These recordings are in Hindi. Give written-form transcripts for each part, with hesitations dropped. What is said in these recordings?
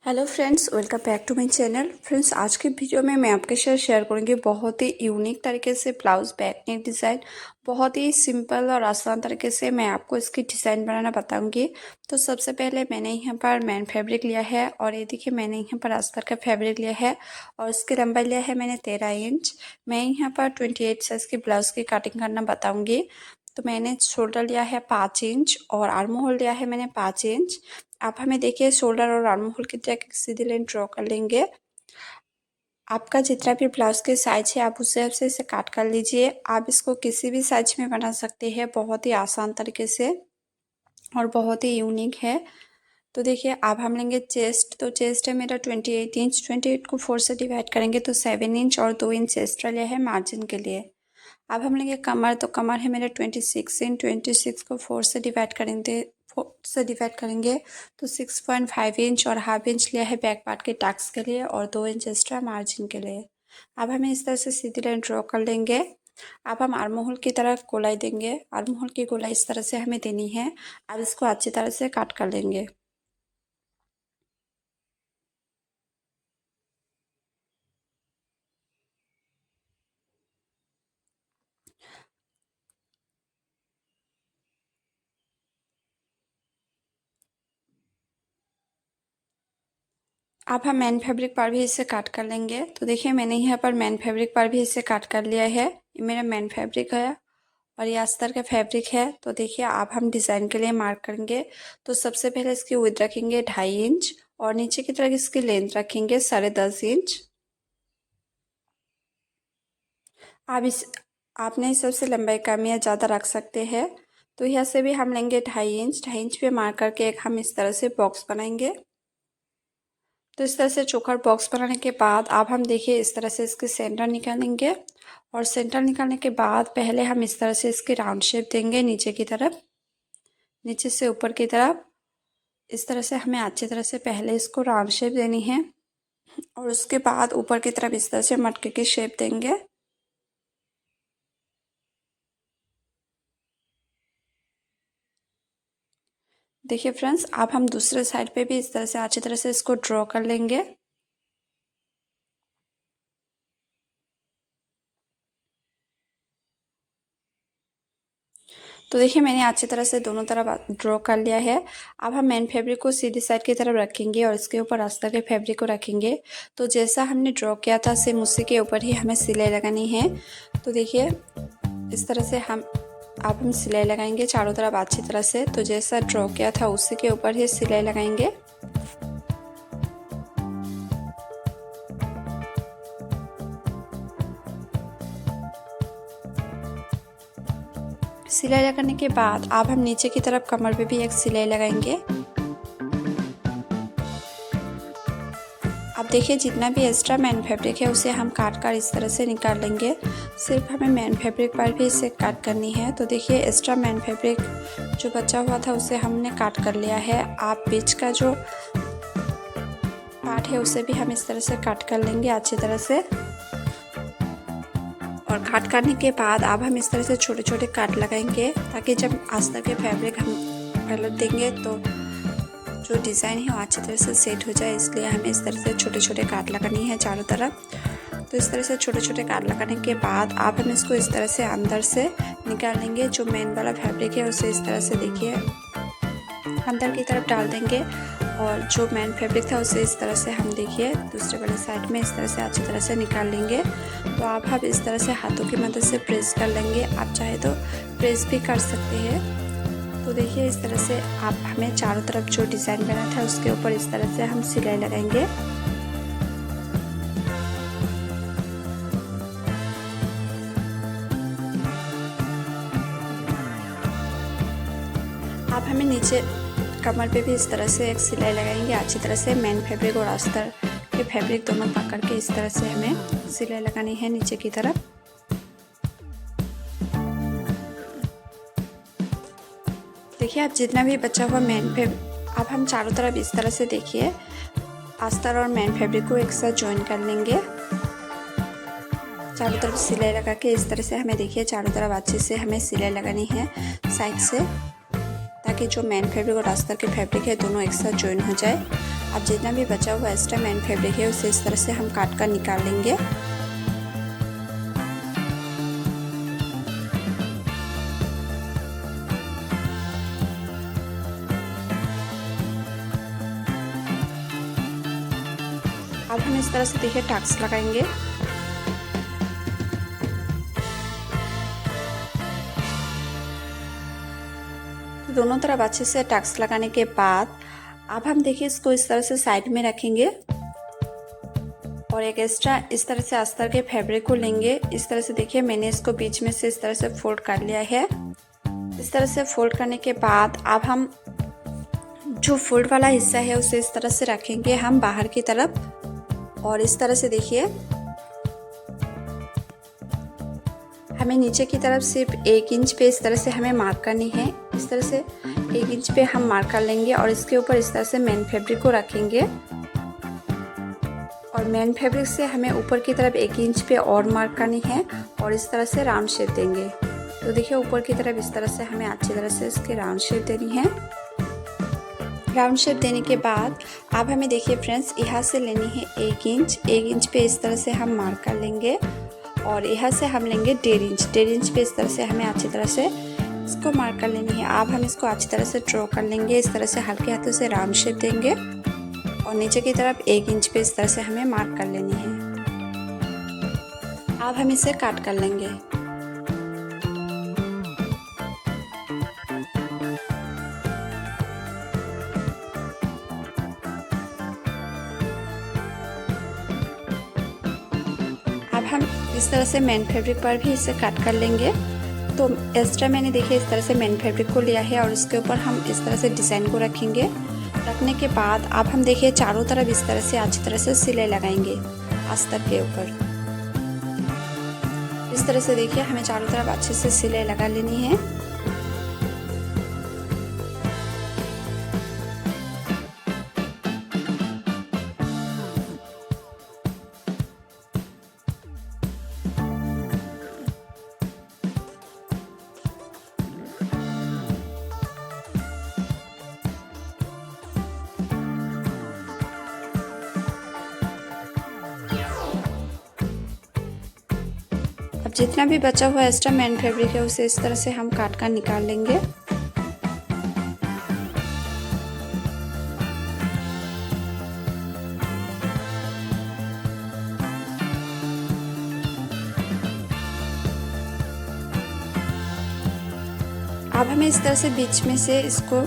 Hello friends, welcome back to my channel. Friends, आज की वीडियो में मैं आपके साथ शेयर करूंगी बहुत ही यूनिक तरीके से ब्लाउज बैक नेक डिज़ाइन। बहुत ही सिंपल और आसान तरीके से मैं आपको इसकी डिज़ाइन बनाना बताऊंगी। तो सबसे पहले मैंने यहाँ पर मैन फैब्रिक लिया है और ये देखिए मैंने यहाँ पर अस्तर का फैब्रिक लिया है और इसकी लंबाई लिया है मैंने 13 इंच। मैं यहाँ पर 28 साइज़ की ब्लाउज की कटिंग करना बताऊँगी। तो मैंने शोल्डर लिया है 5 इंच और आर्म होल लिया है मैंने 5 इंच। आप हमें देखिए शोल्डर और आर्म होल की जगह सीधी लाइन ड्रॉ कर लेंगे। आपका जितना भी ब्लाउज के साइज है आप उस हिसाब से इसे काट कर लीजिए। आप इसको किसी भी साइज में बना सकते हैं, बहुत ही आसान तरीके से और बहुत ही यूनिक है। तो देखिए अब हम लेंगे चेस्ट। तो चेस्ट है मेरा 28 इंच। 28 को 4 से डिवाइड करेंगे तो 7 इंच और 2 इंच एक्स्ट्रा लिया है मार्जिन के लिए। अब हम लेंगे कमर। तो कमर है मेरा 26 इंच। 26 को 4 से डिवाइड करेंगे तो 6.5 इंच और हाफ इंच लिया है बैक पार्ट के टक्स के लिए और 2 इंच एक्स्ट्रा मार्जिन के लिए। अब हमें इस तरह से सीधी लाइन ड्रॉ कर लेंगे। अब हम आर्म होल की तरफ गोलाई देंगे। आर्म होल की गोलाई इस तरह से हमें देनी है। अब इसको अच्छी तरह से काट कर लेंगे। अब हम मैन फैब्रिक पर भी इसे काट कर लेंगे। तो देखिए मैंने यहाँ पर मैन फैब्रिक पर भी इसे काट कर लिया है। ये मेरा मैन फैब्रिक है और ये अस्तर का फैब्रिक है। तो देखिए अब हम डिज़ाइन के लिए मार्क करेंगे। तो सबसे पहले इसकी विड्थ रखेंगे 2.5 इंच और नीचे की तरफ इसकी लेंथ रखेंगे 10.5 इंच। आप इस आपने इस सबसे लंबाई कम या ज़्यादा रख सकते हैं। तो यहाँ से भी हम लेंगे 2.5 इंच। 2.5 इंच पे मार्क करके एक हम इस तरह से बॉक्स बनाएंगे। तो इस तरह से चौखर बॉक्स बनाने के बाद अब हम देखिए इस तरह से इसके सेंटर निकालेंगे और सेंटर निकालने के बाद पहले हम इस तरह से इसकी राउंड शेप देंगे नीचे की तरफ, नीचे से ऊपर की तरफ। इस तरह से हमें अच्छी तरह से पहले इसको राउंड शेप देनी है और उसके बाद ऊपर की तरफ इस तरह से मटके की शेप देंगे। देखिए फ्रेंड्स, अब हम दूसरे साइड पे भी इस तरह से अच्छी तरह से इसको ड्रॉ कर लेंगे। तो देखिए मैंने अच्छी तरह से दोनों तरफ ड्रॉ कर लिया है। अब हम मेन फैब्रिक को सीधी साइड की तरफ रखेंगे और इसके ऊपर अस्तर के फैब्रिक को रखेंगे। तो जैसा हमने ड्रॉ किया था सेम उसी के ऊपर ही हमें सिलाई लगानी है। तो देखिए इस तरह से अब हम सिलाई लगाएंगे चारों तरफ अच्छी तरह से। तो जैसा ड्रॉ किया था उसी के ऊपर ही सिलाई लगाएंगे। सिलाई लगाने के बाद अब हम नीचे की तरफ कमर पे भी एक सिलाई लगाएंगे। अब देखिए जितना भी एक्स्ट्रा मैन फैब्रिक है उसे हम काट कर इस तरह से निकाल लेंगे। सिर्फ हमें मैन फैब्रिक पर भी इसे काट करनी है। तो देखिए एक्स्ट्रा मैन फैब्रिक जो बचा हुआ था उसे हमने काट कर लिया है। आप बीच का जो पार्ट है उसे भी हम इस तरह से काट कर लेंगे अच्छी तरह से। और काट करने के बाद अब हम इस तरह से छोटे छोटे काट लगाएंगे ताकि जब अस्तर के फैब्रिक हम पलट देंगे तो जो डिज़ाइन है वो अच्छी तरह से सेट हो जाए। इसलिए हमें इस तरह से छोटे छोटे काट लगानी है चारों तरफ। तो इस तरह से छोटे छोटे काट लगाने के बाद अब हम इसको इस तरह से अंदर से निकाल लेंगे। जो मेन वाला फैब्रिक है उसे इस तरह से देखिए अंदर की तरफ डाल देंगे और जो मेन फैब्रिक था उसे इस तरह से हम देखिए दूसरे वाले साइड में इस तरह से अच्छी तरह से निकाल लेंगे। तो आप इस तरह से हाथों की मदद से प्रेस कर लेंगे। आप चाहे तो प्रेस भी कर सकते हैं। तो देखिए इस तरह से आप हमें चारों तरफ जो डिज़ाइन बना था उसके ऊपर इस तरह से हम सिलाई लगाएंगे। आप हमें नीचे कमर पे भी इस तरह से एक सिलाई लगाएंगे अच्छी तरह से। मेन फैब्रिक और अस्तर के फैब्रिक दोनों पकड़ के इस तरह से हमें सिलाई लगानी है नीचे की तरफ। देखिए आप जितना भी बचा हुआ मेन फैब्रिक अब हम चारों तरफ इस तरह से देखिए अस्तर और मेन फैब्रिक को एक साथ ज्वाइन कर लेंगे। चारों तरफ सिलाई लगा के इस तरह से हमें देखिए चारों तरफ अच्छे से हमें सिलाई लगानी है साइड से ताकि जो मेन फैब्रिक और अस्तर के फैब्रिक है दोनों एक साथ ज्वाइन हो जाए। अब जितना भी बचा हुआ एक्स्ट्रा मेन फैब्रिक है उसे इस तरह से हम काट कर निकाल लेंगे। अब हम इस तरह से देखिए टक्स लगाएंगे। तो दोनों तरफ अच्छे से टक्स लगाने के बाद अब हम देखिए इसको इस तरह से साइड में रखेंगे और एक एक्स्ट्रा इस तरह से अस्तर के फैब्रिक को लेंगे। इस तरह से देखिए मैंने इसको बीच में से इस तरह से फोल्ड कर लिया है। इस तरह से फोल्ड करने के बाद अब हम जो फोल्ड वाला हिस्सा है उसे इस तरह से रखेंगे हम बाहर की तरफ और इस तरह से देखिए हमें नीचे की तरफ सिर्फ 1 इंच पे इस तरह से हमें मार्क करनी है। इस तरह से 1 इंच पे हम मार्क कर लेंगे और इसके ऊपर इस तरह से मेन फैब्रिक को रखेंगे और मेन फैब्रिक से हमें ऊपर की तरफ 1 इंच पे और मार्क करनी है और इस तरह से राउंड शेप देंगे। तो देखिए ऊपर की तरफ इस तरह से हमें अच्छी तरह से इसकी राउंड शेप देनी है। राउंड शेप देने के बाद अब हमें देखिए फ्रेंड्स यहाँ से लेनी है 1 इंच पे इस तरह से हम मार्क कर लेंगे और यहाँ से हम लेंगे 1.5 इंच पे इस तरह से हमें अच्छी तरह से इसको मार्क कर लेनी है। अब हम इसको अच्छी तरह से ड्रॉ कर लेंगे। इस तरह से हल्के हाथों से राउंड शेप देंगे और नीचे की तरफ 1 इंच पे इस तरह से हमें मार्क कर लेनी है। अब हम इसे काट कर लेंगे। अब हम इस तरह से मेन फैब्रिक पर भी इसे कट कर लेंगे। तो एक्स्ट्रा मैंने देखिए इस तरह से मेन फैब्रिक को लिया है और इसके ऊपर हम इस तरह से डिज़ाइन को रखेंगे। रखने के बाद अब हम देखिए चारों तरफ इस तरह से अच्छी तरह से सिलाई लगाएंगे अस्तर के ऊपर। इस तरह से देखिए हमें चारों तरफ अच्छे से सिलाई लगा लेनी है। अब जितना भी बचा हुआ एक्स्ट्रा मेन फैब्रिक है उसे इस तरह से हम काट कर निकाल लेंगे। अब हमें इस तरह से बीच में से इसको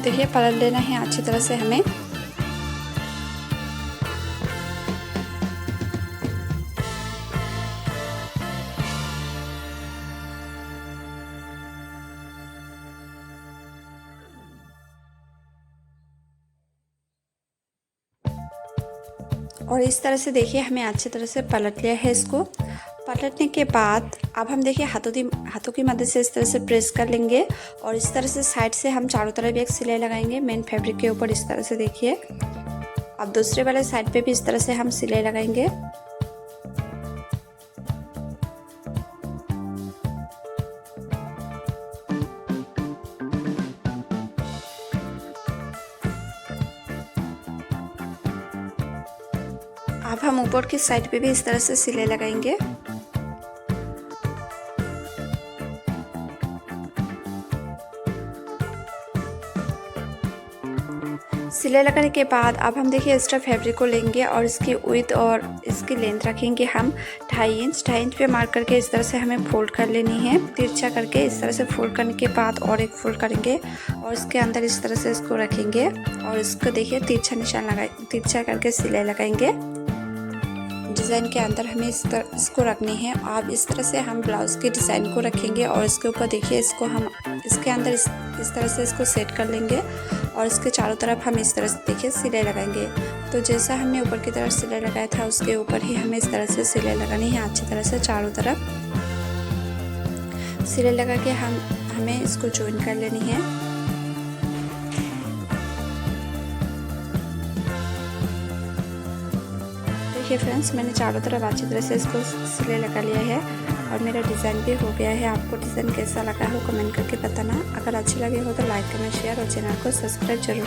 देखिए पलट लेना है अच्छी तरह से हमें। और इस तरह से देखिए हमें अच्छी तरह से पलट लिया है इसको। पलटने के बाद अब हम देखिए हाथों की मदद से इस तरह से प्रेस कर लेंगे और इस तरह से साइड से हम चारों तरफ एक सिलाई लगाएंगे मेन फैब्रिक के ऊपर इस तरह से देखिए। अब दूसरे वाले साइड पे भी इस तरह से हम सिलाई लगाएंगे। अब हम ऊपर की साइड पे भी इस तरह से सिलाई लगाएंगे। सिलाई लगाने के बाद अब हम देखिए एक्स्ट्रा फैब्रिक को लेंगे और इसकी विड्थ और इसकी लेंथ रखेंगे हम 2.5 इंच पे मार्क करके इस तरह से हमें फोल्ड कर लेनी है तिरछा करके। इस तरह से फोल्ड करने के बाद और एक फोल्ड करेंगे और इसके अंदर इस तरह से इसको रखेंगे और इसको देखिए तिरछा करके सिलाई लगाएंगे। डिज़ाइन के अंदर हमें इसको रखनी है। आप इस तरह से हम ब्लाउज़ के डिज़ाइन को रखेंगे और इसके ऊपर देखिए इसको हम इसके अंदर इस तरह से इसको सेट कर लेंगे और इसके चारों तरफ हम इस तरह से देखिए सिलाई लगाएंगे। तो जैसा हमने ऊपर की तरफ सिलाई लगाया था उसके ऊपर ही हमें इस तरह से सिलाई लगानी है अच्छी तरह से चारों तरफ सिलाई लगा के हमें इसको ज्वाइन कर लेनी है। देखिए फ्रेंड्स मैंने चारों तरफ अच्छी तरह से इसको सिलाई लगा लिया है और मेरा डिज़ाइन भी हो गया है। आपको डिज़ाइन कैसा लगा हो कमेंट करके बताना। अगर अच्छी लगे हो तो लाइक कमेंट शेयर और चैनल को सब्सक्राइब जरूर